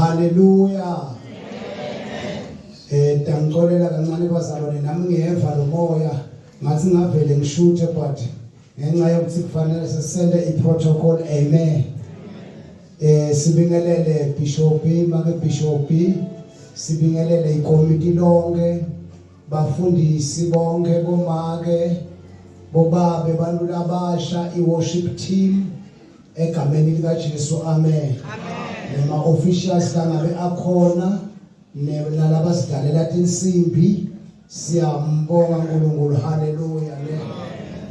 Hallelujah. Tangixolela kancane bazalwane nami ngiyeva lo moya ngathi ngavele ngishuthe but ngenxa yokuthi kufanele sisende iprotocol. Amen. Sibingelele Bishop make Bishop, sibingelele ikomiti lonke, bafundisi bonke, bomake, bobabe, bantu labasha, i-worship team egameni lika Jesu. Amen. Nema officials kangabe akhona nalaba sidalela insimbi, siyambonga uNkulunkulu. Hallelujah.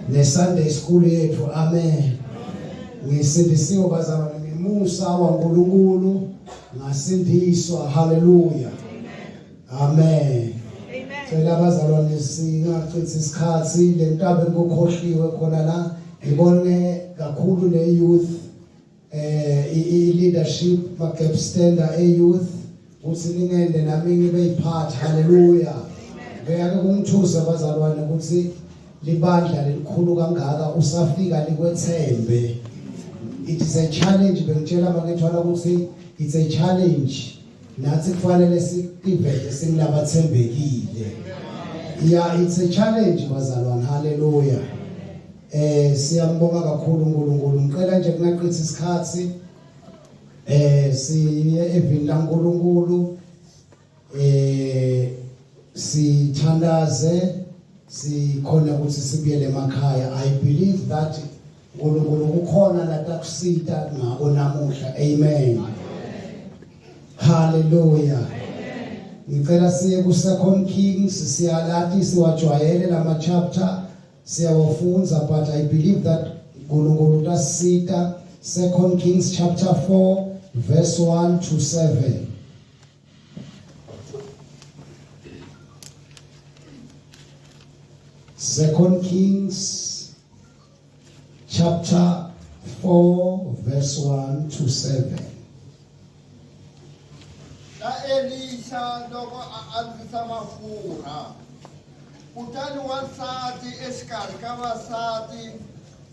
Ne Sunday school yethu. Amen. Ngisindisiwe bazalwane ngemusa waNkulunkulu, ngasindiswa. Hallelujah. Amen. Cela bazalwane singachithi isikhathi lentaba engikhohliwe khona la ngibone kakhulu le youth i-leadership ma-gap stander e-youth ukuthi ningende nami ngibe yiphathi. Hallelujah. Ngeke kungithusa bazalwane ukuthi libandla lelikhulu kangaka usafika likwethembe. It is a challenge. Bengitshela makethwala ukuthi it's a challenge. Nathi kufanele sivele singabathembekile. Yeah, it's a challenge bazalwane. Hallelujah. Siyambonga kakhulu uNkulunkulu. Ngicela nje kungaqithi isikhathi siye evini laNkulunkulu, sithandaze, sikhona ukuthi sibuyele emakhaya. I believe that uNkulunkulu ukhona la takusita ngabo namuhla. Amen. Hallelujah. Ngicela siye ku 2 Kings, siyalathi siwajwayele lama chapter siyawafunza, but I believe that uNkulunkulu utasita. 2 Kings chapter 4 verse 1 to 7. Second Kings chapter 4 verse 1 to 7. La Elisha loko andzisa mafurha, kutani wansati exikarhi ka vasati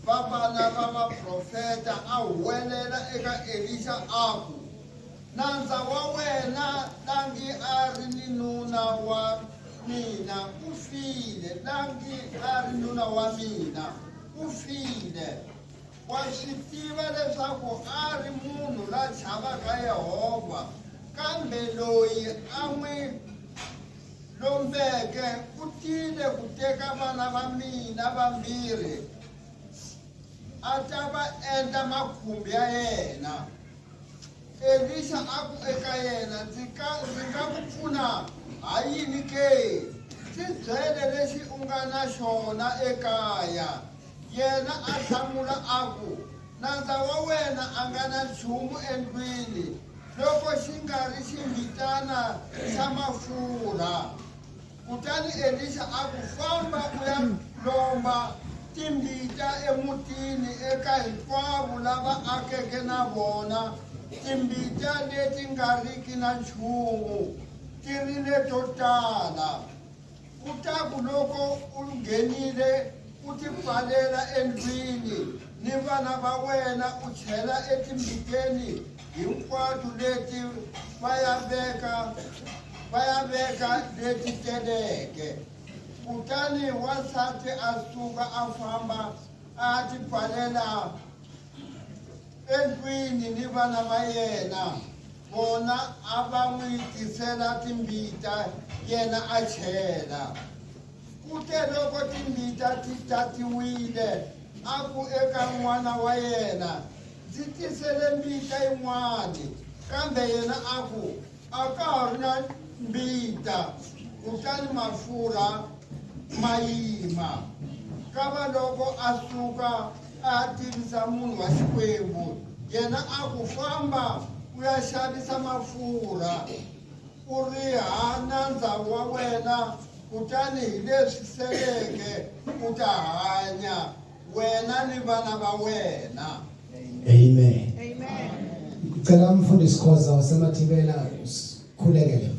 va vana va vaprofeta a huwelela eka Elisha aku, nandza wa wena langi a ri ni nuna wa mina u file, langi a ri nuna wa mina u file. Wa swi tiva leswaku a ri munhu la chavaka Yehova, kambe loyi a n'wi lombeke u tile ku teka vana va mina vambirhi a ta va endla makhumbi ya yena. Elisha a ku eka yena, ndzi nga ku pfuna ha yini ke? Tibyele lexi u nga na xona ekaya. Yena a hlamula a ku, nandza wa wena a nga na nchumu endlwini loko xi nga ri ximbitana xa mafurha. Kutani Elisha a ku, famba u ya lomba timbita emutini eka hinkwavo lava akeke na vona, timbita leti nga riki na nchumu, ti ri leto tala. Kutaku loko u nghenile u ti pfalela endlwini ni vana va wena, u chela etimbiteni hinkwato leti va ya veka leti teleke. Kutani wansati a suka a famba a ti pfalela endlwini ni vana va yena, vona a va n'wi tisela timbita, yena a chela. Kute loko timbita ti tatiwile a ku eka n'wana wa yena, ndzi tisele mbita yin'wani, kambe yena a ku a ka ha ri na mbita. Kutani mafurha ma yima. Kava loko a suka a tivisa munhu wa Xikwembu, yena a ku, famba u ya xavisa mafurha u riha nandza wa wena, kutani hi leswi seleke u ta hanya wena ni vana va wena. Amen. Amen. Ngicela umfundisi Khoza wasemathibela khulekele.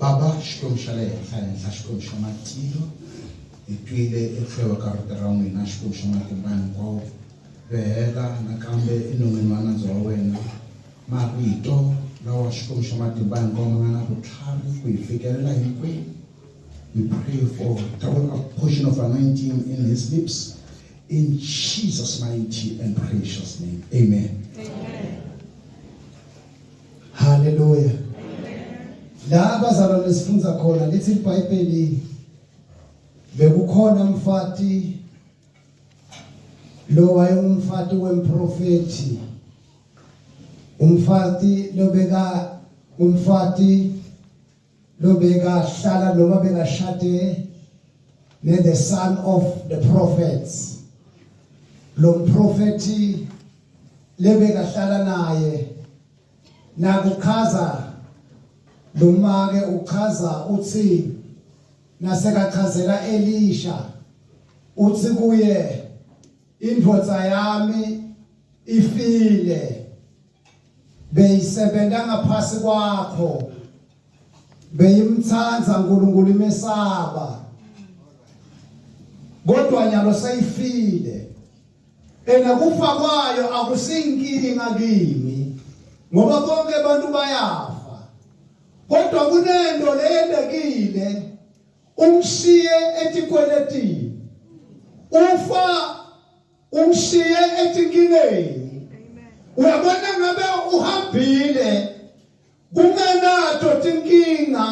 Baba, Xikwembu xa le henhla henhla, Xikwembu xa matilo, hi twile eku fewa ka rito ra n'wina, Xikwembu xa matimba hinkwawo. vhela nakambe enon'wini wa nandzu wa wena marito lawa Xikwembu xa matimba hinkwawo ma nga na vutlhari ku hi fikelela hinkwenu. We pray for double a portion of anointing in his lips in Jesus' mighty and precious name. Amen. Hallelujah. La abazalwane sifunza khona lithi iBhayibheli bekukhona umfati lo wayengumfati wemprofeti. Umfati lo beka hlala noma bekashade ne the son of the prophets. Lo mprofeti lebeka hlala naye nakuchaza lo make uchaza uthi nasekachazela Elisha uthi kuye indvodza yami ifile beyisebenza ngaphasi kwakho beyimthandza uNkulunkulu imesaba kodwa nyalo seyifile kufa kwayo akusinkinga kimi ngoba bonke abantu bayafa kodwa kunento leyendekile umshiye etikweletini ufa umshiye etinkingeni uyabona ngabe uhambile kungenato tinkinga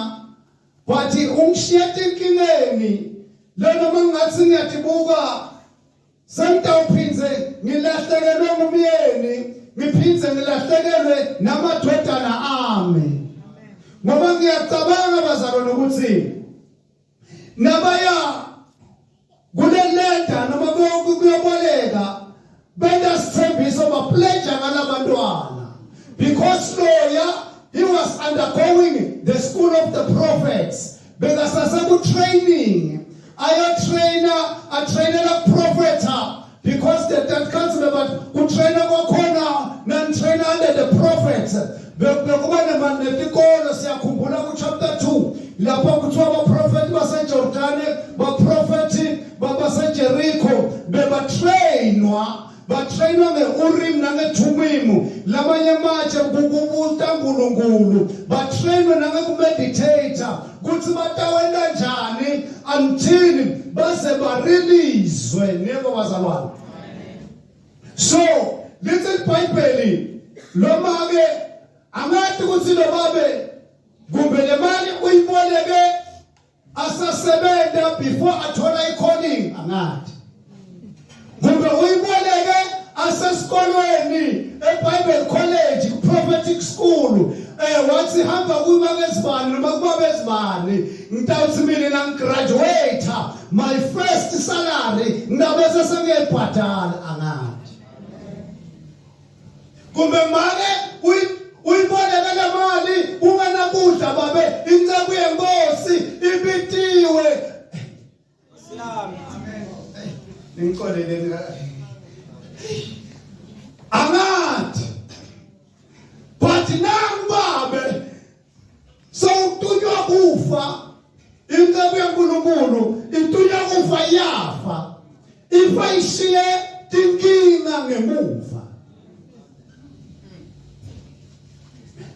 but umshiye etinkingeni lena mangathi ngiyatibuka sengitawuphinze ngilahlekelwe ngumyeni ngiphinze ngilahlekelwe namadodana ami ngoba ngiyacabanga bazalwane ukuthi nabaya kulelenda noma kuyoboleka benda sithembiso bapledge ngalabantwana because lawyer he was undergoing the school of the prophets bekasase ku training a trainer prophet because that comes about ku trainer kwakhona nan trainer under the prophets bekuba netikolo siyakhumbula ku chapter 2 lapho kuthiwa abaprofeti baseJordani baprofeti baseJericho batrainwa nge-Urim nange-Thummim lamanye matshe kukubuta uNkulunkulu batrainwa nangekumeditate kuthi batawenda njani until baze bareleaswe neko bazalwane. So lithi iBhayibheli lo make angathi ukuthi lo babe kumbe le mali uyiboleke asasebenza before athola i-calling angathi kumbe uyiboleke asesikolweni eBible College prophetic school wathi hamba kuba bezibani noma kuba bezibani ngitawuthi mina ngigraduate my first salary ngabese sengiyibhadala angathi kumbe manje uyiboleke le mali unganakudla babe inceku yenkosi ibitiwe Siyami amen ninkoleleni angathi but nangibabe so utunywa kufa inceku yeNkulunkulu itunywa kufa yafa ifa ishiye tinkinga ngemuva.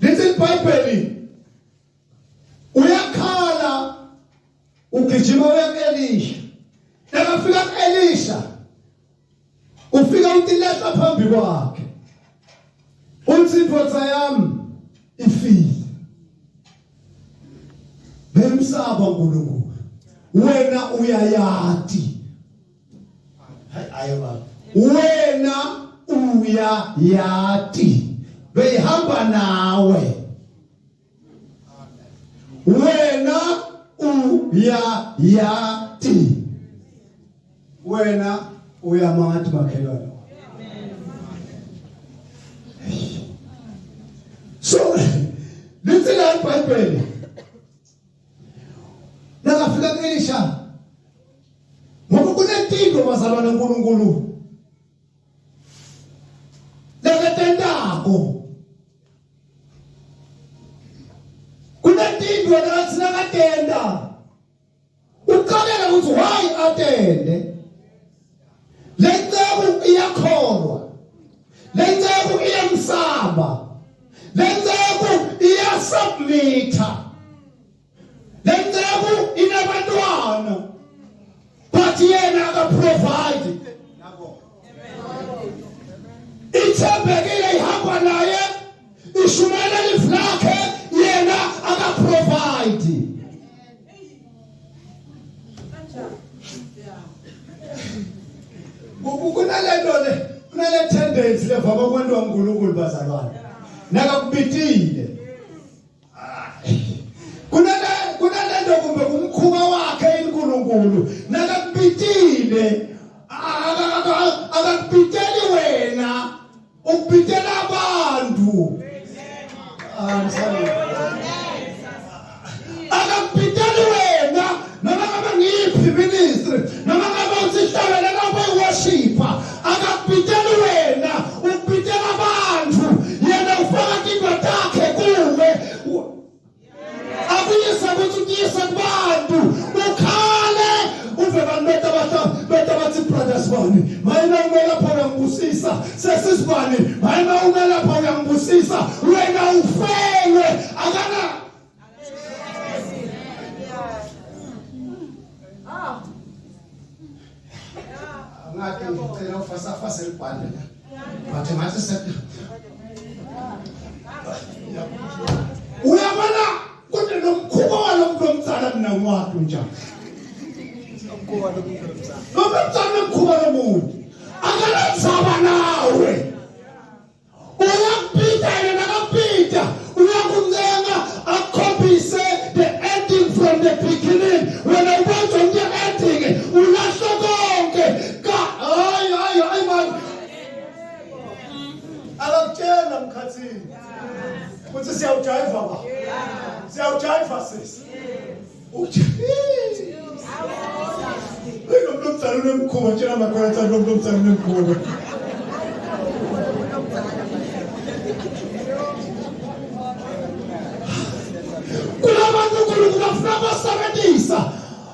Lithi iBhayibheli uyakhala ugijima weElisha nakafika kuElisha ufika utilahla phambi kwakhe uthi indvodza yami ifile bemsaba uNkulunkulu wena uyayati hayi baba wena uyayati behamba nawe wena uyayati wena uyamati makhelwane. So lithi la iBhayibheli nakafika kuElisha ngoba kunentinto bazalwane uNkulunkulu lekatendako kunentinto nathi nakatenda uqalela ukuthi why atende le ncebo iyakholwa lenzeko iyamsaba, lenzeko iyasubmita, lenzeko inabantwana, but yena akaprovide. Ithembekile ihamba naye, ishumela lifu lakhe, yena akaprovide. Kunale tendency levama kwantu waNkulunkulu bazalwane nakakubitile kunalento kumbe kumkhuba wakhe iNkulunkulu nakakubitile akakubiteli wena ukubitela abantu akakubiteli wena noma ngabe ngiyiphi ministry noma ngabe usihlabele lapho worshipper akakubiteli wena ukubitela abantu yena ufaka indlela yakhe kuwe akuyisa ukuthi ukuyisa kubantu ukhale uve abantu beta bathi brothers bani mayina umelapha uyangibusisa sesisibani mayina umelapha uyangibusisa wena ufelwe akana ngathi ngicela ufasa libhande bathi ngathi sethu uyabona kodwa nomkhuba walomuntu omtsala mina ngwakho njani nomtsala nomkhuba lomuntu akalanzaba nawe uyakupita yena akapita uyakuncenga akhombise the ending from the beginning wena ubona nje ending ulahla konke hayi man akakutshela mkhathini ukuthi siyawujiva ba siyawujiva sisi lo mtsala unemkhuba tshela makhwetha lo mtsala unemkhuba kulabantu uNkulunkulu afuna basebenzisa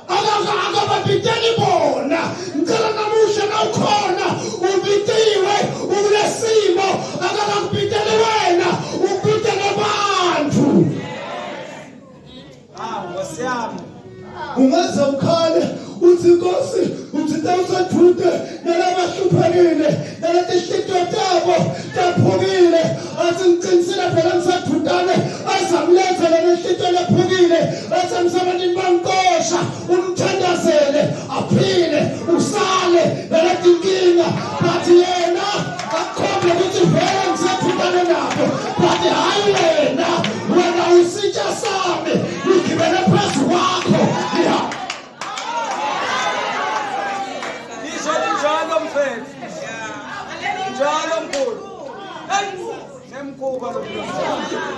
akababiteli bona ngicela namusha nawukhona ubitiwe ukulesimo akakubiteli wena ubitele abantu wasiyami ungaze ukhale uthi Nkosi uthi tawusathunde nalabahluphekile nalatishlito tabo taphukile athi ngiqinisile phela ngisathundane azamletha lelishito lephukile asemsebenzini bankosha umthandazele aphile usale nalatinkinga bathi yena akhombe ukuthi vele ngisathundane nabo bathi hayi wena usitsha sami ngigibele phezu kwakho njalo mkhulu nemkhuba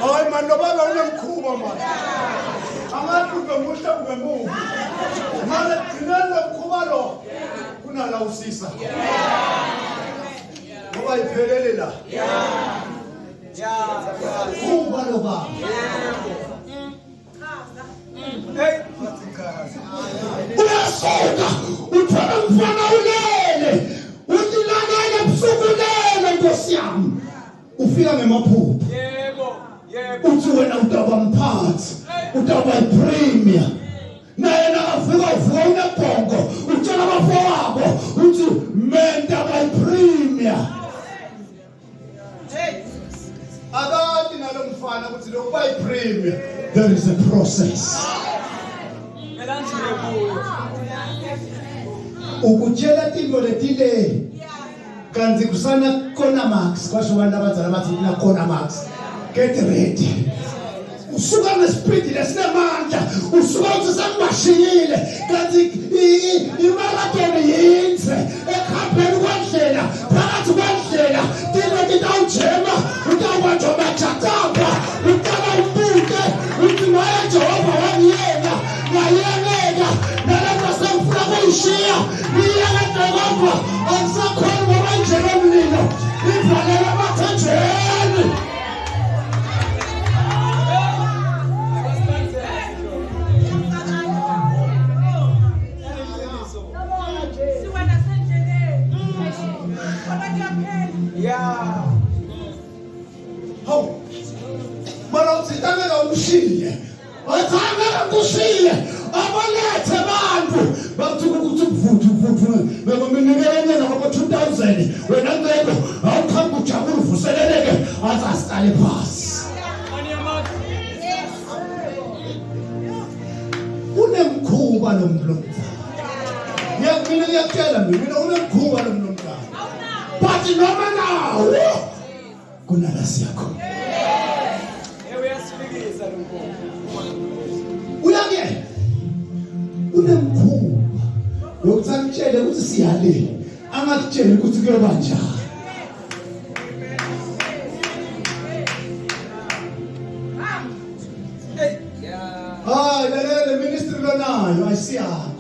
hayi man nobaba unemkhuba man abantu ngemuhle ngemuva manje gcinani nomkhuba lo kunala usisa ngoba iphelele la kuba lo baba uyasuka uthola mfana ulele utilangele busuku lele Nkosi yami ufika ngemaphupho yebo uthi wena utaba mphansi utaba ipremier naye nakafika uvuka unebhongo utshela abafowabo uthi menta bayipremier akati nalo mfana ukuthi lokuba ipremier there is a process ukutshela tinto letile kanzi kusana khona max kwasho abantu abazala bathi na khona max get ready usuka nespeed lesinamandla usuka uthi sengibashiyile kanzi imarathon yinze ekhambeni kwendlela phakathi kwendlela tinto titawujema utawubanjwa majaqamba utala umbuke uthi maya Jehova wangiyeka ngayeka nalapha sengifuna kuyishiya ngiyeka Jehova akusakhona ngoba injela umlilo ivalele amathanjeni Yeah. Hawu. Mana uthithamela umshiye. Wathanga kushiye. Abalethe abantu bathuka ukuthi ubuvuthu beba minekelene ngoba 2000 wena ngeke awukhamba ujabula uvuseleleke asasiqale phasi. Unemkhuba lo mlomdala. Ngiyakubona ngiyakutshela mina unemkhuba lo mlomdala. But noma nawo kunala siyakho. Uyasifikisa lo mkhulu. Uyake unemkhuba yokuthakutshela ukuthi siyale angakutshela ukuthi kuyoba njani. Le ministry lonayo ayisiyakho.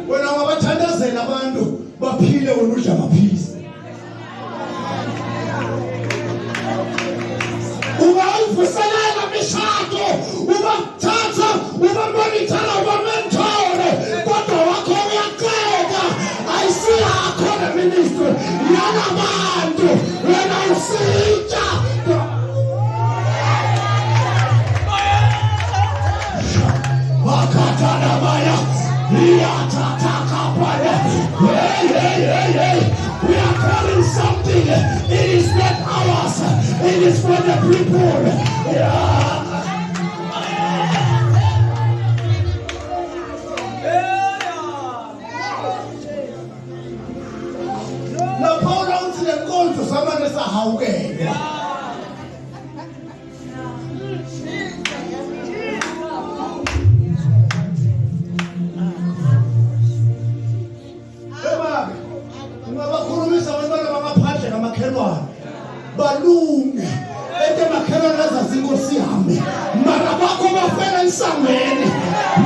Wena ungabathandazela abantu baphile wena udla amaphilisi. Ungayivuselela imishado, ubathatha, ubamonithara, ubamenthore, kodwa wakho uyaqeda. Ayisiyakho le ministry yalabantu wena usitsha. Makatana baya, hey. We are carrying something. It is not ours. It is for the people. Na Paula uthi lenkonzo samane sahawukele. Ungabakhulumisa abantwana bangaphandle kamakhelwane balunge ete makhelwane azazi inkosi yami mara bakho bafela isangweni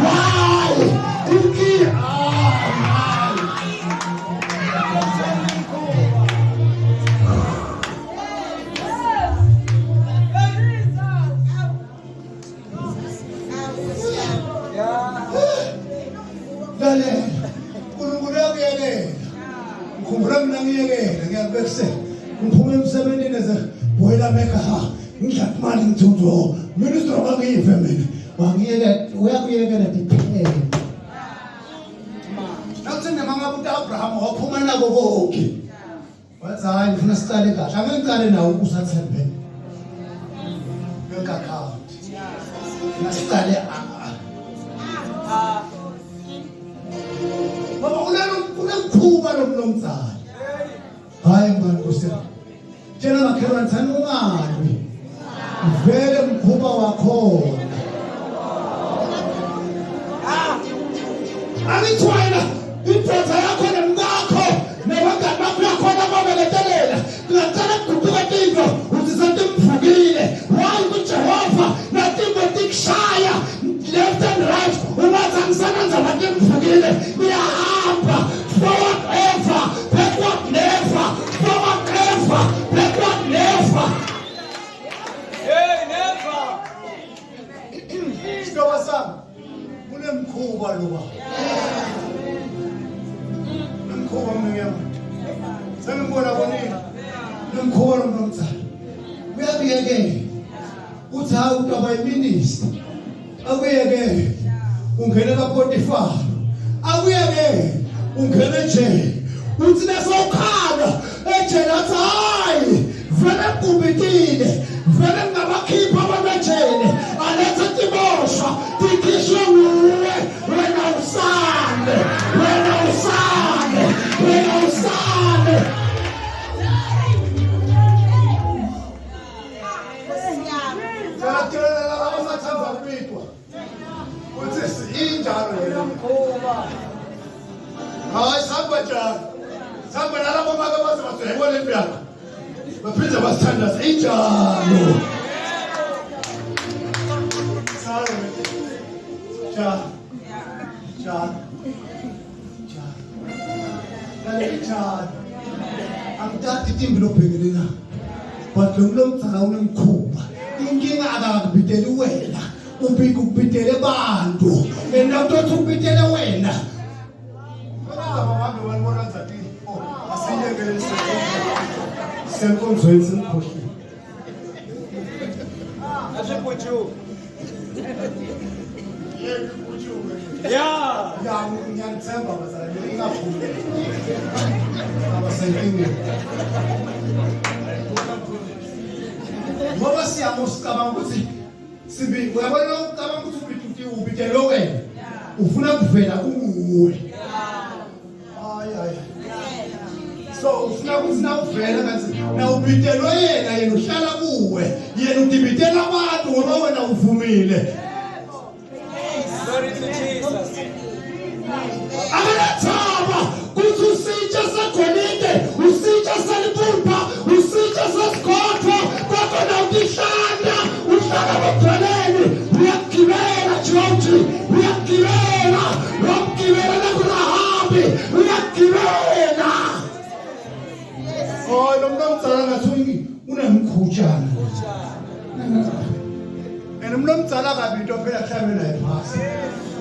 hayi inki dale kulungule kuyele ngikhumbula mina ngiyekela ngiyabekuse ngiphume emsebenzini eze boiler maker ngidla imali ngithutho minister wangiyive mina wangiyeke uyakuyekela diphele nathi nemama umuntu Abraham waphuma nako konke wathi hayi ngifuna sicale kahle angengicale nawo usathembe bank account nasicale baba unemkhuba lo mlomzana hayi manje kusema tshela makhelwane thani ungabi vele mkhuba wakho angithwena indoda yakho nemkakho nabangani bakho yakhona babeletelela ngicela ukuguquka into uthi sentimvukile wayi kuJehova natimbo tikushaya left and right ungathi angisebenza natimvukile ngiyahamba forward ever backward never forward ever backward never Never. Sitoba sami kunemkhuba loba nemkhuba mngiyama sengibona bonini nemkhuba lo mnumzana uyabiyeke uthi hayi utaba yiminister akuyeke ungene kaPotifar akuyeke ungene nje uthi nasokhala ejele athi hayi vele kubitile vele ngabakhipha abamejele alethe timoshwa tikhishwe nguwe wena usane Tela abasathanda kubitwa uthi injalo yena hayi samba nalabo maka baze bathi yibona impi yakho baphinde basithandaza injalo angithathi itimbi lobhekele na but lo mthaka unemkhuba inkinga akakubiteli wena ubika ukubitele abantu enawutothi ukubitele wena bahambe wanibona nzathini asiyekele senkonzweni senkhohlweni Yeah. Ya ngiyangithemba bazalwane ngingafuni. Abasenkingeni. Ngoba siyamosicabanga ukuthi uyabona ucabanga ukuthi ubitelo wena. Ufuna kuvela kuwe. Ay. So ufuna ukuthi na uvela kanti na ubitelo yena uhlala kuwe. Yena udibitela abantu ngoba wena uvumile. Glory to Jesus. Akathaba kuthi usitsha segolide, usitsha selipumpa, usitsha sesikhothwa, kodwa nawukihlanda, uhlala bodoleni, uyagibela George, uyagibela, uyagibela nakuRahabi, uyagibela. Oh, lo muntu omdala ngathi unemkhutshana. Umuntu omdala kabi into phela kuhlambe naye phasi.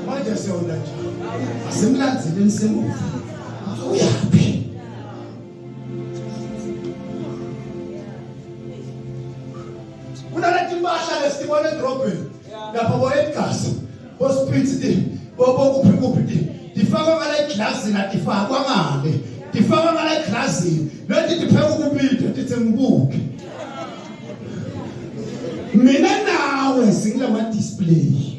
Manje siyona njani? Asimlandzele semuva. Uyaphi? Unalethi impahla lesibona edrobheni. Lapha boEdgars, boSpitz, kuphi. Difakwa ngale glass na difakwa ngale. Difakwa ngale glass. Lethi dipheka ukubitha dithi ngibuke. Mina nawe singilama display.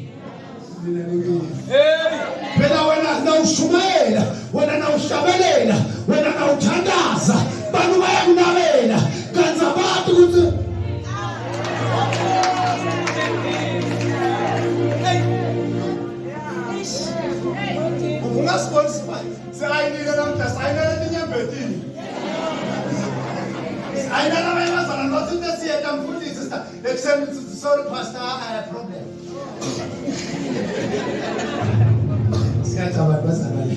Phela wena nawushumayela, wena nawushabelela, wena nawuthandaza, bantu bayakunabela, kanti abantu ukuthi ungasponsor sayinile namhla sayinile inyembetini. Ayinala bayazana nothi into siyeta mfundisi sister ekseni sorry pastor I have problem. Siyacabanga bazalwane.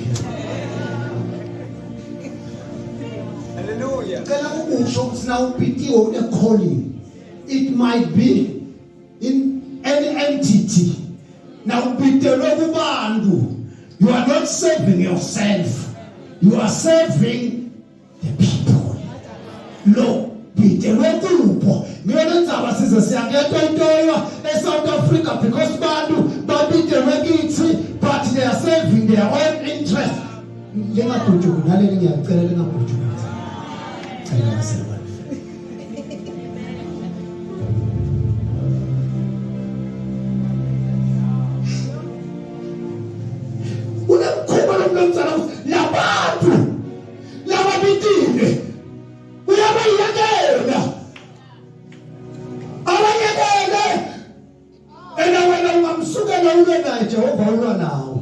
Hallelujah. Cela ukusho ukuthi na upitiwe une calling. It might be in any entity. Na upitelwe kubantu. You are not saving yourself. You are saving the people. Lo bitelwe kulupho. Ngiyona ndzaba size siyaketoyitoywa eSouth Africa because bantu babitelwe kithi but they are serving their own interest. Lengagujuki naleli ngiyacela lengagujuki. Cela basebenza. Unamkhuma lomnumzana labantu lababitile. Uyabayekela. Abayekele. Ena wena ungamsukela ube naye Jehova ulwa nawe.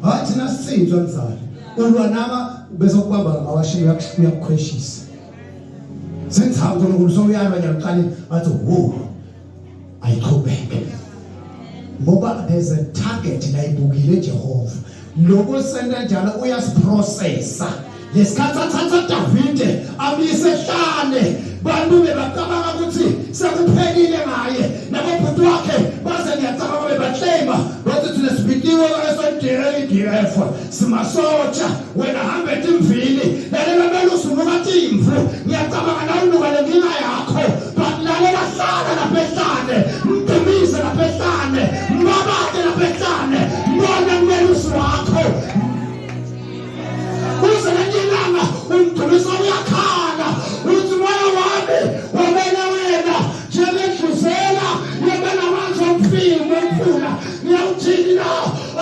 Hayi thina sithinjwa mzali. Ulwa nama bese ukubamba ngawashiya uyakukhweshisa. Senza uNkulunkulu soyalwa nyaqale athi wo ayiqhubeke. Ngoba there's a target la ibukile Jehova. Lokho senda njalo uyasiprocessa. Lesikhathi athatha Davide amise hlane bantu bebacabanga ukuthi sekuphelile ngaye nabobhuti wakhe baze ngiyacabanga bebaclaima bathi thina sibikiwe SDF simasotsha wena hambe timvini lalela belusunuka timvu ngiyacabanga nawe unuka lenkinga yakho but lalela hlala lapha ehlane mdumise lapha ehlane mbabade lapha ehlane mbona umelusi wakho uzelengilanga umdumisa uyakhala uthi moya wami wabena wena njengedluzela yabena amanzi omfula ngiyawuthini na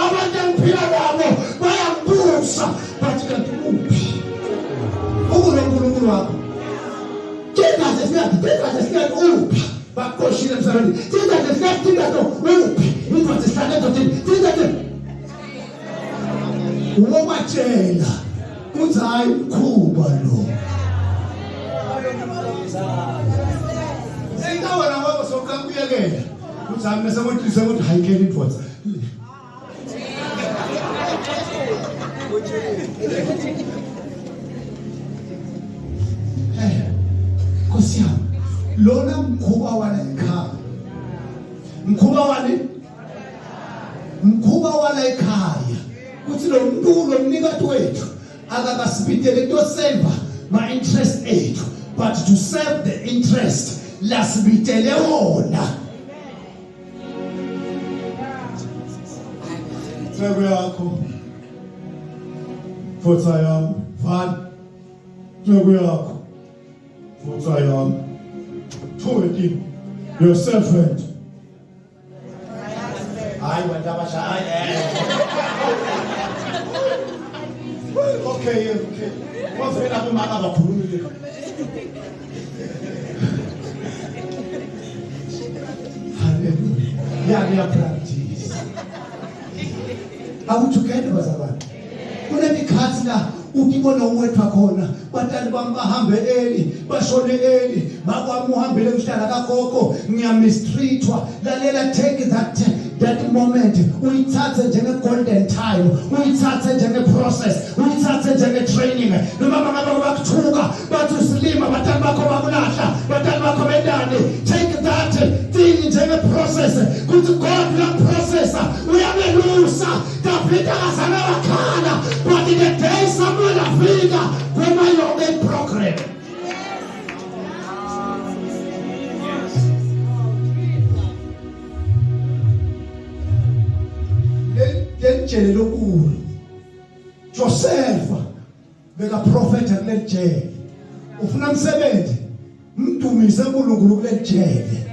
abantu engiphila nabo bayambusa bathi kanti uphi uNkulunkulu wakho Thingaze singathi uphi bakoshile emsalweni thingaze singathi uphi indvodza isihlale endodeni thingaze uwobatshela uthi hayi ukhuba lo singawona ngoba sokakuyekela uthi hamba semotlisa ukuthi hayikela indvodza Nkosi yami lona mkhuba wala ekhaya mkhuba wala ekhaya kuthi lo muntu lo mnikati wethu akakasibitele to save my interest ethu but to serve the interest lasibitele wona Nceku yakho. Mfutha yami. Van. Nceku yakho. Mfutha yami. 2:18. Your servant. Hayi bantu abashaya. Okay. Wavela kumama abakhulumile. Hallelujah. Ya practice. Awuthukene bazalwane. Kunemikhathi la ukibona uwethu khona batali bami bahambe eli bashone eli bakwami uhambele emhlala kagogo ngiyamistreetwa lalela take that moment uyithathe njenge golden time uyithathe njenge process uyithathe njenge training noma ngabe bakuthuka bathi usilima batali bakho bakulahla batali bakho bedane take that thing njenge process kuthi God la processor uyabelusa David akazana wakhala but in the day someone afika kuma yonke program lenjele lokulu Joseph beka prophet kulejele ufuna umsebenzi mdumise uNkulunkulu kulejele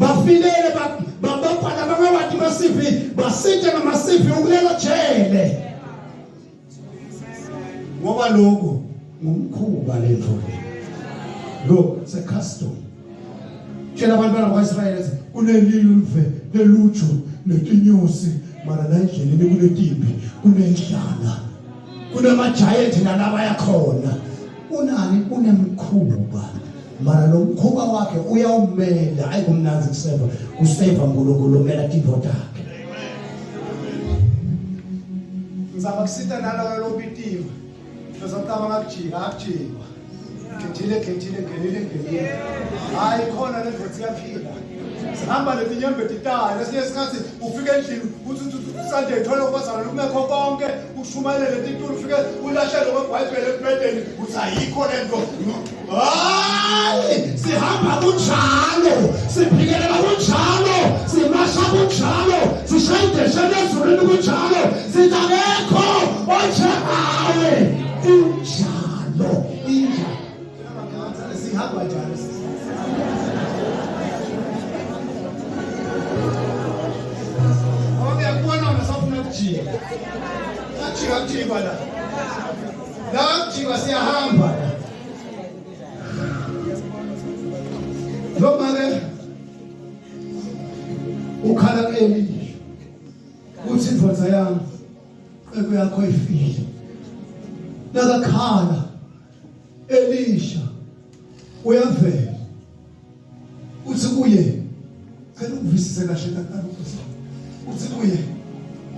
bafilele babaphala bangawathi masifi basithe ngamasifi ukulelo jele ngoba lokho ngumkhuba lento lo it's a custom tshela abantwana bakwaIsrayeli kunelilwe leluju letinyosi mara la endleleni kunetimbi kunenhlanga kunamagiant nalaba yakhona unani unemkhuba mara lo mkhuba wakhe uyawumela ayikumnanzi kuseva uNkulunkulu umela tinto takhe ngizama kusita nalo lobitiwe ngizotaba ngakujika akujika ngithile hayi khona le ndvodzi yaphila sihamba letinyembe titayo lesinye isikhathi ufike endlini uthi Sunday thola ubazana lokungekho konke ushumayele letitulo ufike ulahlele ngoBhayibheli ebhedeni uthi ayikho lento hayi sihamba kunjalo siphikelela kunjalo simasha kunjalo sishayideshe nezulwini kunjalo sithi akekho onjengawe kunjalo inja sihamba njalo yakubona unasafuna kujika la kujika siyahamba lo manje ukhala Eli uthi indvodza yami ebe yakho ifile nakakhala Elisha uyavela uthi kuye cela ukuvisise kahle takuqala uthi kuye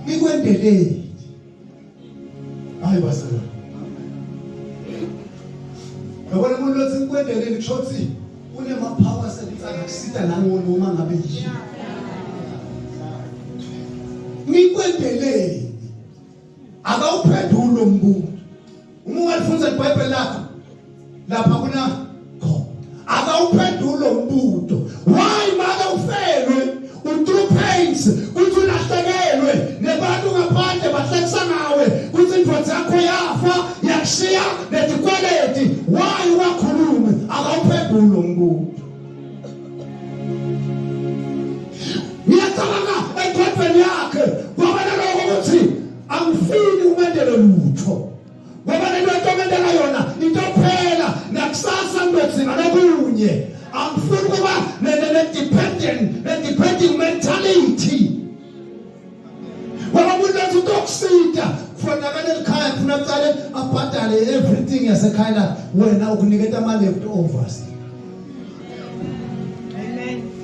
ngikwendeleni hayi basala yabona umuntu lothi ngikwendeleni kushothi unema power selitsaka kusita nangono uma ngabe yini ngikwendeleni akawuphendula umbuzo uma ungalifunza iBhayibheli lakho lapha kuna kho akawuphendula umbuzo why maka ufelwe through pains kuthi ulahlekelwe nebantu ngaphandle bahlekisa nawe kuthi indvodza yakho yafa yakushiya netikweleti why wakhulume akawuphendula umbuzo ngiyacabanga ekhopeni yakhe ngoba lokho ukuthi angifuni umendele lutho ngoba lento entomendela yona into phela nakusasa ngibetsinga lokunye angifuni kuba ne-depending mentality ngoba umuntu lethi utokusida kufanakale ekhaya kufuna aqale abhadale everything yasekhaya wena ukuniketa ama-leftovers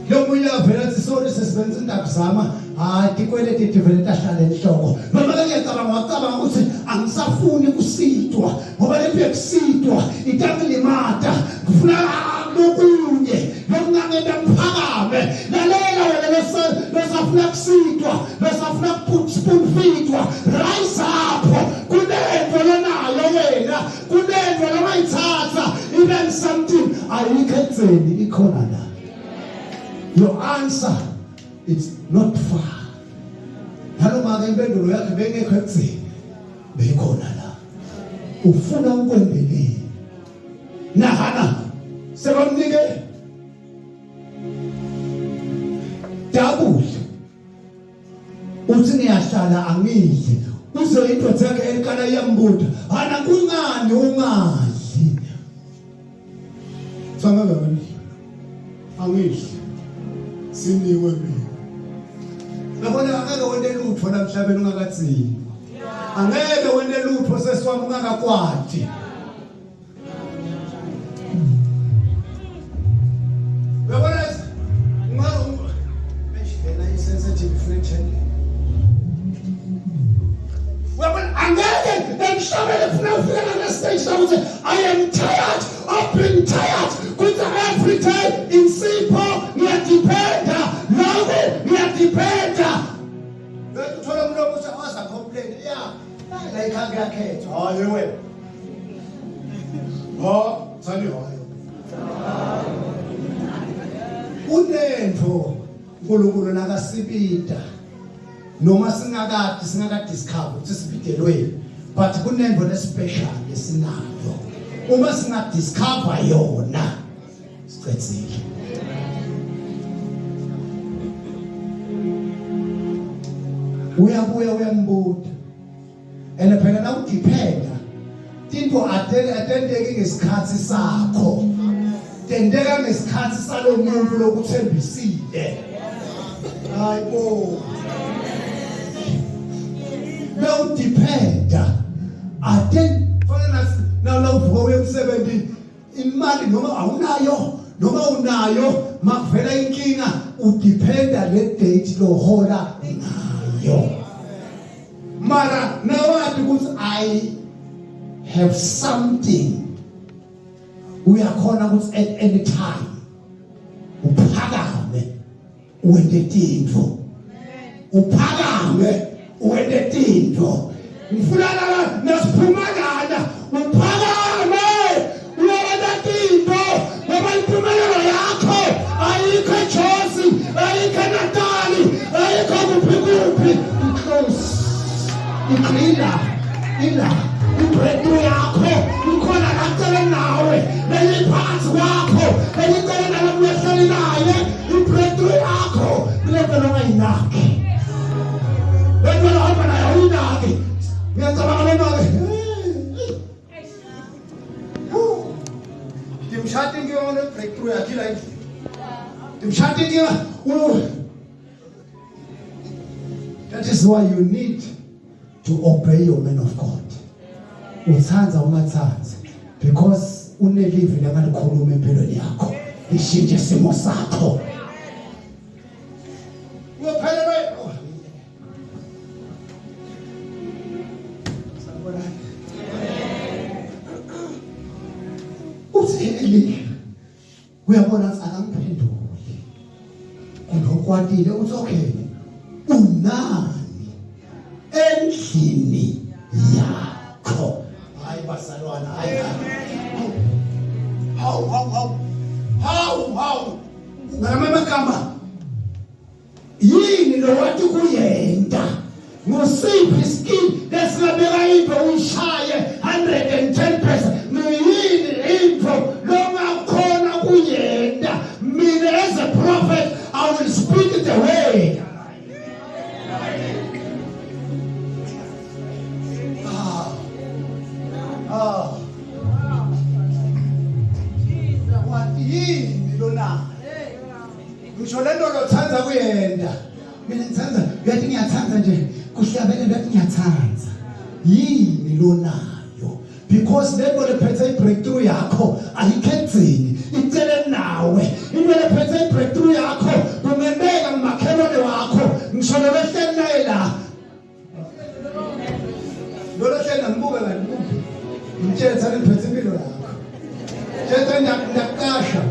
lo munye avela athi sorry sesibenza indaba zama hayi tikweleti tivele tahlala enhloko noma ngiyacabanga ukuthi angisafuni kusidwa ngoba lephi kusidwa itakulimata ngifuna lokunye lokungangena mphakame lalela wena lesafuna kusidwa lesafuna spoon feedwa rise up kunento lenayo wena kunento longayithatha even something ayikhetheni ikhona la. Your answer, it's not far. Naloma ke impendulo yakhe bengekho ekuthini beyikhona la. Ufuna ukwendeleni. Nahana sebamnike double. Uthi niyahlala angidli. Uze indoda yakhe elikala iyambuda. Hana kungani ungadli? Sangalani. Angidli. Siniwe mina. Ngabona angeke wende lutho namhlabeni ungakatsini. Angeke wende lutho sesiwami ungakakwati. Ngabona ngena isensitive friction. I am tired of being tired. Because every day in Singapore, we are dependent. Now we are dependent. Thola umuntu omusa complain. Yeah. Like angakhetho. Hayi wena. Ha, thani hayi. Unento uNkulunkulu nakasibida. Noma singaka discover ukuthi sibidelweni. But kunento lespecial lesinayo. Uma singa discover yona sicetsile. Uyabuya uyambuda. And phela na udependa into atendeke ngesikhathi sakho. Tendeka ngesikhathi salomuntu lokuthembisile. Hayibo. Now dependa. Now uvuka emsebenzini imali noma awunayo noma unayo makuvela inkinga udependa le date lohola nayo. Mara nawathi ukuthi I have something uyakhona ukuthi at any time uphakame uwende tinto. Uphakame uwende tinto. Ngifuna la nasiphumalana uphakame uyawenda tinto ngoba impumelelo yakho ayikho eJozi ayikho eNatali ayikho kuphi close iqina ila ibreakthrough yakho ukhona lapha nawe leliphansi kwakho elicela nalamuhleli naye ibreakthrough yakho lento longayinaki lento lahamba nayo uyinaki. Ngiyacabanga lento ke dimshati ngiyona breakthrough yakhe la endlini dimshati ngiya that is why you need to obey your man of God. Uthanza ungathanzi because unelive lakalikhuluma empilweni yakho lishintshe isimo sakho. Uyabona akangiphenduli kunokwatile uthi okay unani endlini yakho. Hayi basalwana hayi how ngamama magama yini lo wathi kuyenda ngosiphi skill lesingabeka into uyishaye 110%. Yini into longakhona kuyenda. Mina as a prophet I will speak the word. What yini lona ngisho lento lothanza kuyenda. Mina ngithanza uyathi ngiyathanza nje kuhlabele ngathi ngiyathanza yini lonayo because lento lephethe ibreakthrough yakho ayikhethini icele nawe into lephethe ibreakthrough yakho kumembeka ngumakhelwane wakho ngisho lebehleli naye la lo hleli ngibuka la ngitshela thana ngiphethe impilo yakho jethe ndakasha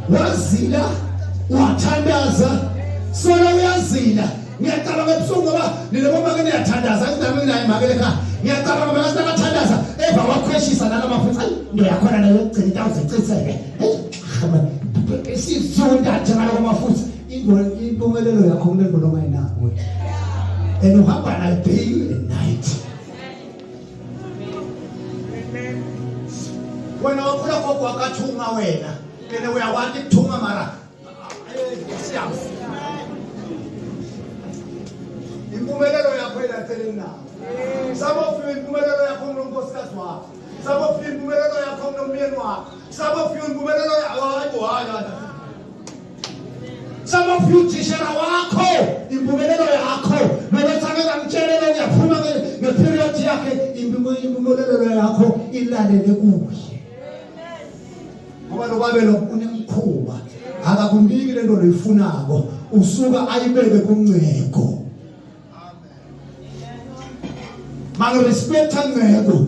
wazila wathandaza sona uyazila ngiyacabanga ebusuku ngoba nileboma ke niyathandaza nami nginayo imake ekhaya ngiyacabanga ngoba ngabathandaza eva wakhweshisa nala mafutha into yakhona nayo yokugcina indawo zeciseke isizonda nje ngaloko mafutha impumelelo yakho kunento noma yinawo and uhamba nayo day and night. Wena wakhula gogo akathunga wena kene uyawathi kuthunga mara siyazi impumelelo yakho elatheleni nawo sabofika impumelelo yakho ngonkosikazi wakho sabofika impumelelo yakho nomyeni wakho sabofika impumelelo yakho sabofika utishera wakho impumelelo yakho nobethakela ngitshelele ngiyaphuma ngeperiod yakhe impumelelo yakho ilalele kuye ngoba lokwabe unemkhuba akakuniki lento loyifunako usuka ayibeke kumnceko manje respecta nceko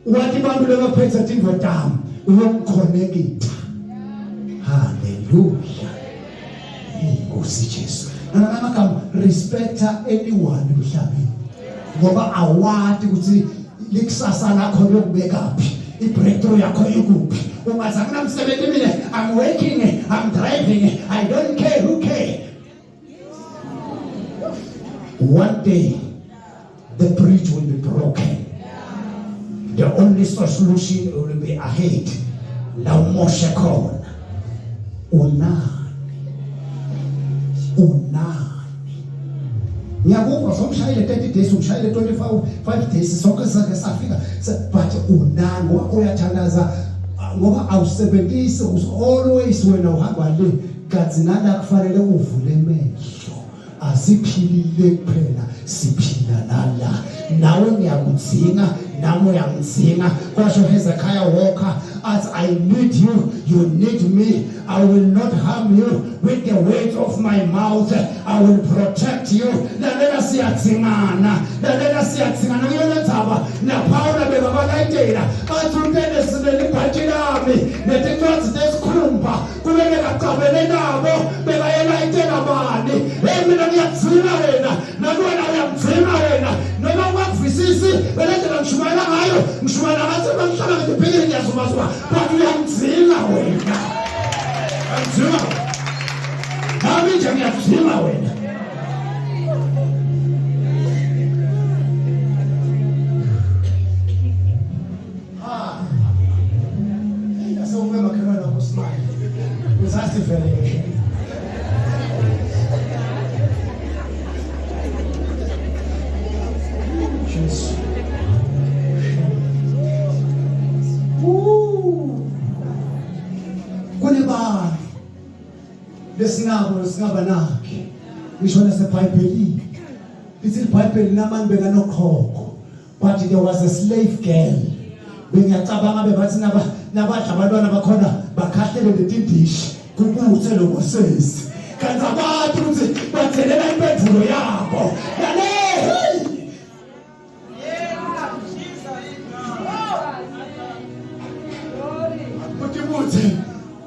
wathi bantu lebaphethe indvodami uyomconnecta. Hallelujah. Inkosi Jesu namagama respecta anyone emhlabeni ngoba awati ukuthi likusasa lakho lokubekaphi ibreakthrough yakho ikuphi ungathi akunamsebenzi mina I'm working I'm driving I don't care who care. One day the bridge will be broken. The only solution will be ahead. La Moshe khona unani ngiyakuva somshayile 30 days umshayile 25 days sonke sake safika but unani uyathandaza ngoba awusebenzisi always wena uhamba le kadzinala kufanele uvule amehlo asiphilile kuphela siphila nala nawe ngiyakudzinga nami uyangidzinga kwasho Hezekiah Walker as I need you you need me I will not harm you with the words of my mouth I will protect you lalela siyatsingana ngiyona ndzaba naPaula bebabalayitela bathi untene sibele ibhaji lami netincwadzi tesikhumba kumele kacabele nabo bebayelayitela bani mina ngiyakudzinga wena nakuwena uyamdzinga wena noma ungakuvisisi beletela ngishumayela ngayo ngishumayela ngathi mangihlala ngidibhekile ngiyazumazuma but uyamdzinga wena amdzinga nami nje ngiyakudzinga wena. Asewume makhelwane nokusimama uzasivele Jesus. Kuneba lesingaba nakhe ngisho naseBhayibhelini lithi iBhayibheli nabantu bekanokhokho but there was a slave girl bengiyacabanga bebathi nabadla abantwana bakhona bakhahlele letidishi kubuthe loMoses kanti abantu ukuthi bathelela impendulo yabo yale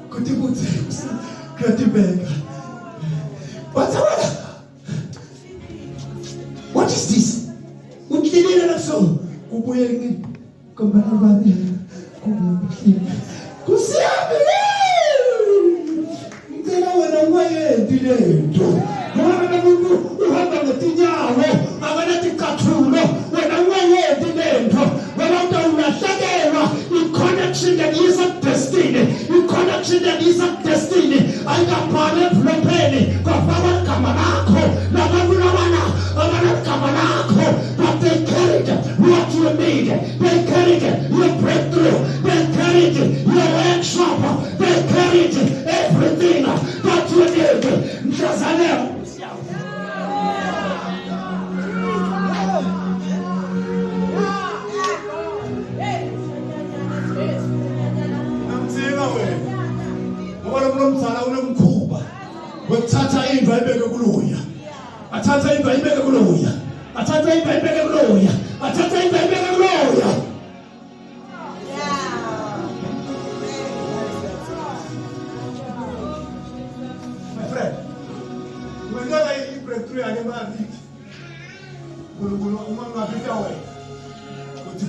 kutibuthe kutibeka what is this utlilile naso kubuye ngombana bani kusiyabe ngicela wena ungayendi lento ngoba umuntu uhamba ngetinyawo akanatiqathulo wena ungayendi lento ngoba utawulahlekelwa i-connection that is a destiny i-connection that is a destiny ayikabhali envelopeni kwafakwa igama lakho nabantu labana abanegama lakho but they carried what you need they carried your breakthrough they carried your workshop they carried everything that you need mhlazane umzala unomkhuba wekuthatha indlu ayibeke kuluya athatha indlu ayibeke kuluya athatha indlu ayibeke kuluya athatha indlu ayibeke kuluya my friend Ngenzeka i-breakthrough yake manje. Kulo uma ngaphetha wena. Uthi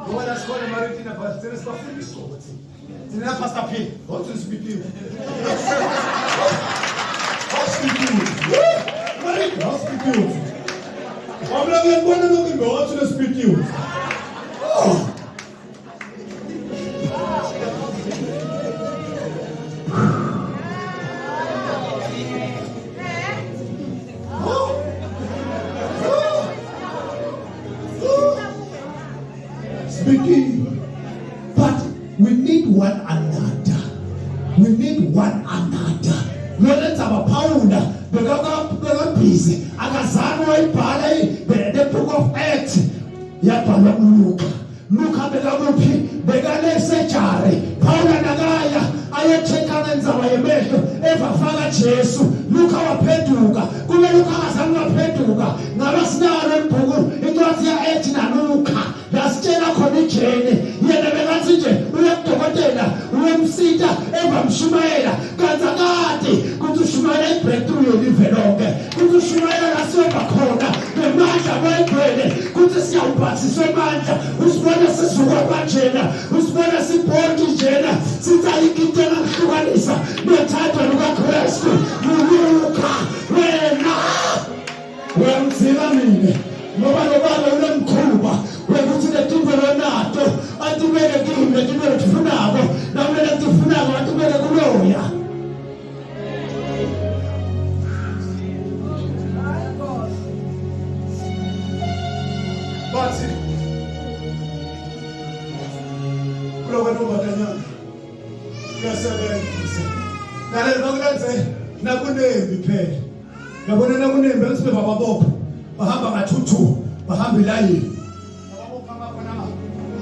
ngoba la sikole maritina but there is nothing to show it. Thina Pastor P. What to speak to you? Hospital. Marita, hospital. Wabla ngiyabona ngombe what to speak to you? Speaking, but we need one another. We need one another. Let's have a powder. Because busy. Akazanwa wayibhala the book of Acts. Yabhala uLuka. Luka bekakuphi bekalesejari. Paula nakaya ayethekana ndzaba yemehlo evafaka Jesu. Luka waphenduka. Kube Luka akazange waphenduka. Ngaba sinalo ibhuku incwadi ya Acts naLuka. Yasitshela khona ijene yena bekathi nje uyekudokotela uyemsita evamshumayela kanzakade kuthi ushumayela ibreakthrough yelive lonke kuthi ushumayela lasiyoba khona ngemandla bayigcwele kuthi siyawuphathiswa amandla usibona sisuka kanjena usibona sibhonke njena sitsayikitela kuhlukanisa nothatha lukaKristu luka wena uyamzila mina ngoba lobaba unemkhuba wekuthi letinto lenato atimele kimi letimele tifunako namele tifunako atimele kuloya Bathi kuloba nobakanyana kuyasebenza nale bakulenze nakunembi phela yabona nakunembi bese bababopha bahamba ngathuthu bahamba ilayini ababopha ngapha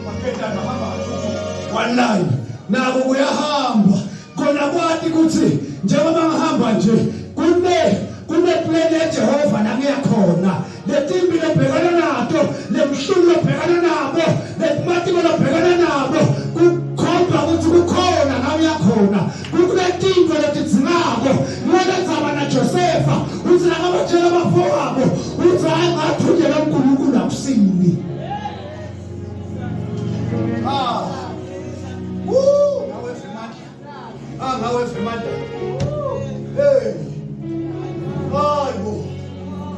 bakhetha bahamba ngathuthu one line nako kuyahamba khona kwathi ukuthi njengoba ngihamba nje kune plan yeJehova la ngiyakhona letimbi lebhekana nato lemhlulo lebhekana nabo lematiko lebhekana nabo kukhomba ukuthi kukhona la uyakhona kunetinto letidzinako ngiyenza na Josefa uthi nakabatshela abafowabo uthi hayi ngathunjela uNkulunkulu akusini ngawe semandla hey hayibo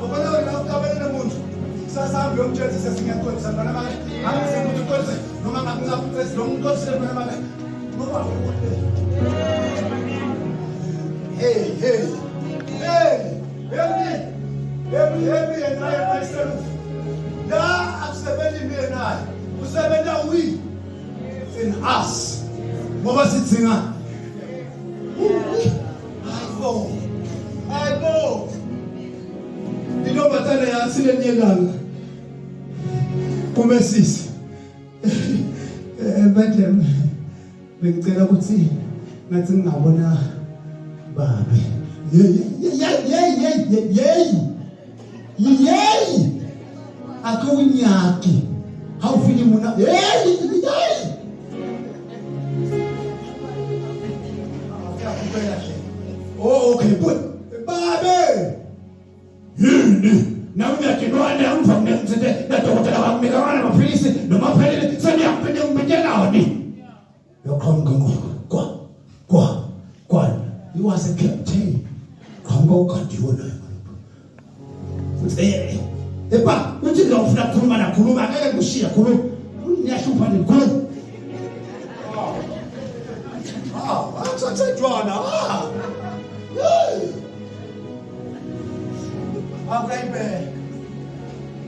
ubona wena ukabele nomuntu sasambe umthetho sesingekholisa bana manje angizekuthi ukholise noma ngakungaphuthesi lo muntu osele bana manje ngoba hey Every and I myself. La akusebenzi mina naye. Usebenza we in us. Ngoba sithinga. Hayibo. Intombazane yasile nyelanga. Kumesisi. Bethlehem. Bengicela ukuthi ngathi ngingabona babe. Yey akunyaki awufiki mona oh okay good babe yini na uyakinwane angivamile ngithe dadokotela wamnikana amaphilisi noma phelele seniyaphinda ngibethelani yokhonga kwa he was a captain khamba ukadiwo naye Epa, uthi lo ufuna ukukhuluma nakhuluma ngeke kushiya khuluma. Uniyashupha nikhuluma. Athathe jwana. Abraybe.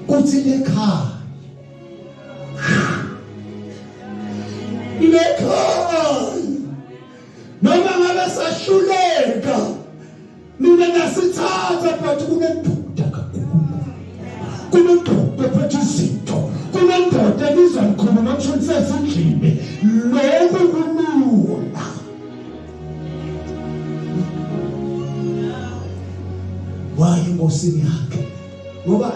Uthi lekha. Lekha. Noma ngabe sahluleka. Mina nasithatha but kunendoda kakhulu. Kunendoda phethe izinto. Kunendoda ebizwa ngikhuluma ngisho nisesendlini. Lokho kulula. Waye inkosini yakhe. Ngoba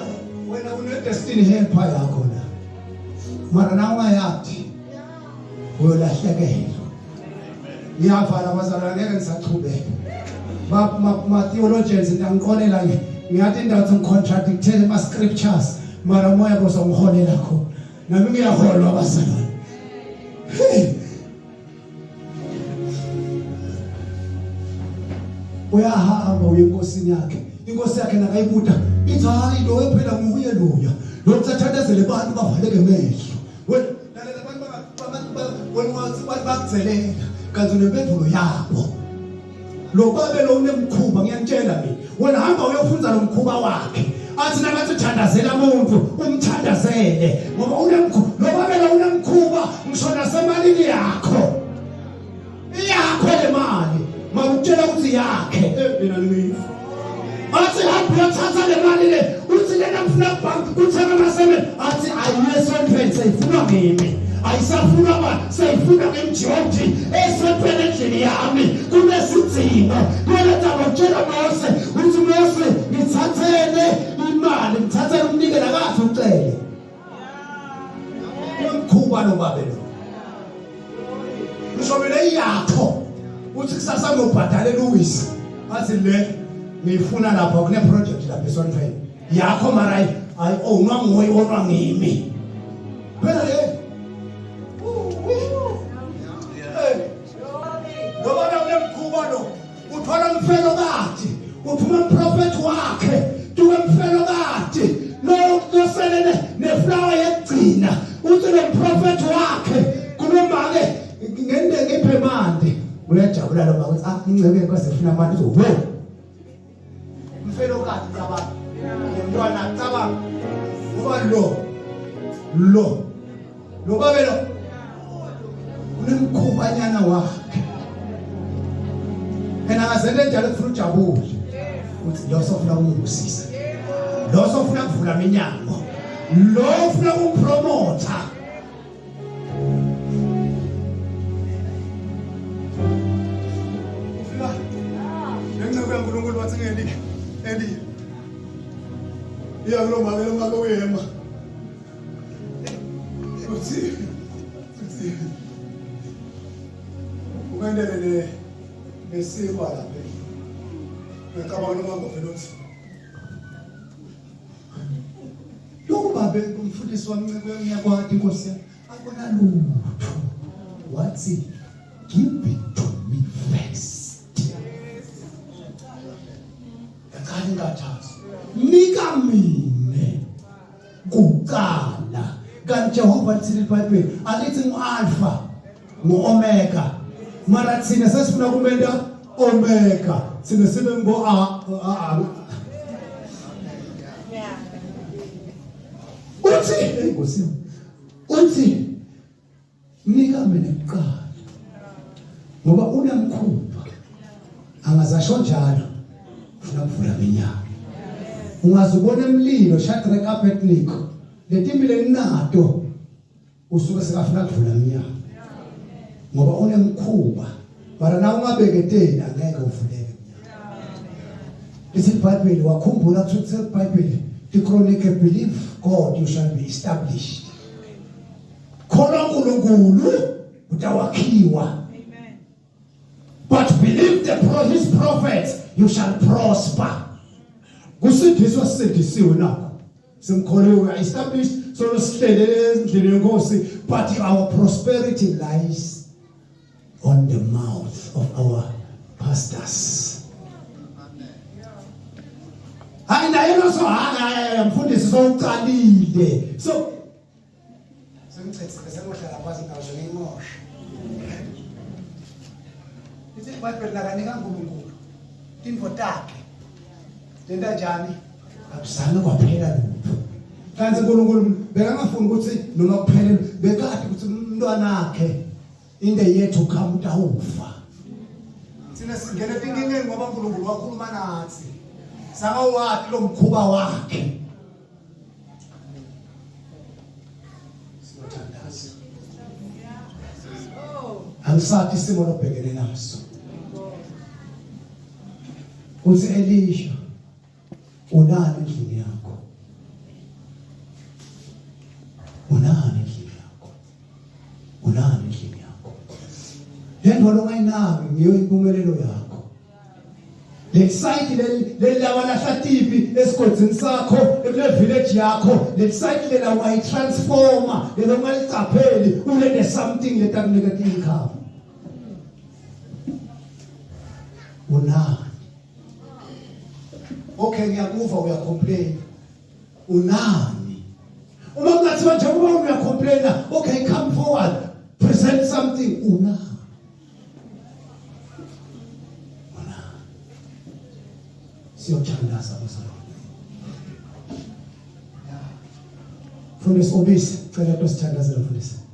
wena une destiny helper yakho la. Mara nawe uyathi. Uyolahlekelwa. Ngiyavala abazalwane ngeke ngisachubeka. ma theologians ngiyangiqolela ngiyathi indawo ngcontractele ama scriptures mara moya bozongiholela khona nami ngiyaholwa abazalwane. Hey, uyahamba uye enkosini yakhe, inkosi yakhe nakayibuta ithi hayi lo phela nguye loya lo mthathathezele abantu bavaleke emehlo wena lalela abantu bakugcelela kanti unempendulo yabo. Lo babe lo unemkhuba ngiyakutshela mina wena hamba uyofunza lo mkhuba wakhe athi nakathi uthandazela umuntu umthandazele ngoba unemkhuba. Lo babe lo unemkhuba ngisho nasemalini yakho le mali mawutshela ukuthi yakhe mina ngiyifa athi hamba uyothatha le mali le uthi lena ngifuna bank uthenga amaseme athi ayinesontweni seyifuna kimi ayisafuna abantu seyifuna ngemjodi esontweni endlini yami kunesizimo kweleta ngitshela Mose uthi Mose ngithathele imali ngithathele umnike nakathi ucele umkhuba lo babe lo ushobele yakho uthi kusasa ngobhadalela uwisi athi le ngifuna lapha kune project lapha esontweni yakho mara ayi onwa ngoyi onwa ngimi phela le ngoba unemkhuba lo uthola umfelo kade uphuma umprofet wakhe tuke umfelo kade lo selene neflower yegcina uthi lo mprofet wakhe kunomake ngende ngiphe mande uyajabula lo bakuthi ingcebe kwase funa manje uzo mfelo kade cabanga umntwana cabanga ngoba lo babe lo unemkhubanyana wakhe ngazele njalo kufuna ujabule uthi lo sofuna ukungusisa lo sofuna kuvula iminyango lo ufuna ukupromota ngenxa kaNkulunkulu wathi ngeli iya lo mama uyema uthi ukandele nesiko lapha ngicabanga ngomama velothi lokubabe umfundisi wamnceke ngiyakwadi inkosi akona lutho wathi give it to me first akani ngathazi nika mine kuqala kanti Jehova lithi eBhayibhelini alithi ngu-alpha ngu-omega mara thina sesifuna kumenda omega thina sibe ngo uthi inkosi uthi nika mina kuqala ngoba unemkhuba angazasho njalo ufuna kuvula iminyango ungazubona emlilo Shadrach Abednego letimile ninato usuke sekafuna kuvula iminyango ngoba unemkhuba mara na ungabeketeli angeke uvuleke iminyango. iBhayibheli wakhumbula ukuthi iBhayibheli iChronicle believe God you shall be established khona uNkulunkulu utawakhiwa amen but believe his prophets you shall prosper kusindiswa sindisiwe nakho simkholewe established so sihlele endlini yenkosi but our prosperity lies on the mouth of our pastors. Hayi naye lo so hayi mfundisi sowuqalile so sengicethile sengohlala phansi ngazo ngimosha ithi iBhayibheli lakanika uNkulunkulu info takhe lenta njani akuzange kwaphela lutho kanti uNkulunkulu bekangafuni ukuthi noma kuphelele bekade ukuthi umntwana wakhe in the year to come utawufa sina singena tinkingeni ngoba uNkulunkulu wakhuluma nathi sakawathi lo mkhuba wakhe siyothandaza angisathi isimo lobhekene naso uthi Elisha unani endlini yakho unani endlini yakho unani endlini yakho lento lo ngayinabi ngiyo impumelelo yakho le site le lawa lahla tipi esigodini sakho ekule village yakho le site le lawa I transformer le noma licapheli ulende something letakunika income unani okay ngiyakuva uyacomplain unani uma kungathi manje uma uyacomplaina okay come forward present something unani siyothandaza bazalwane Fundisi obisi cela tosithandazela mfundisi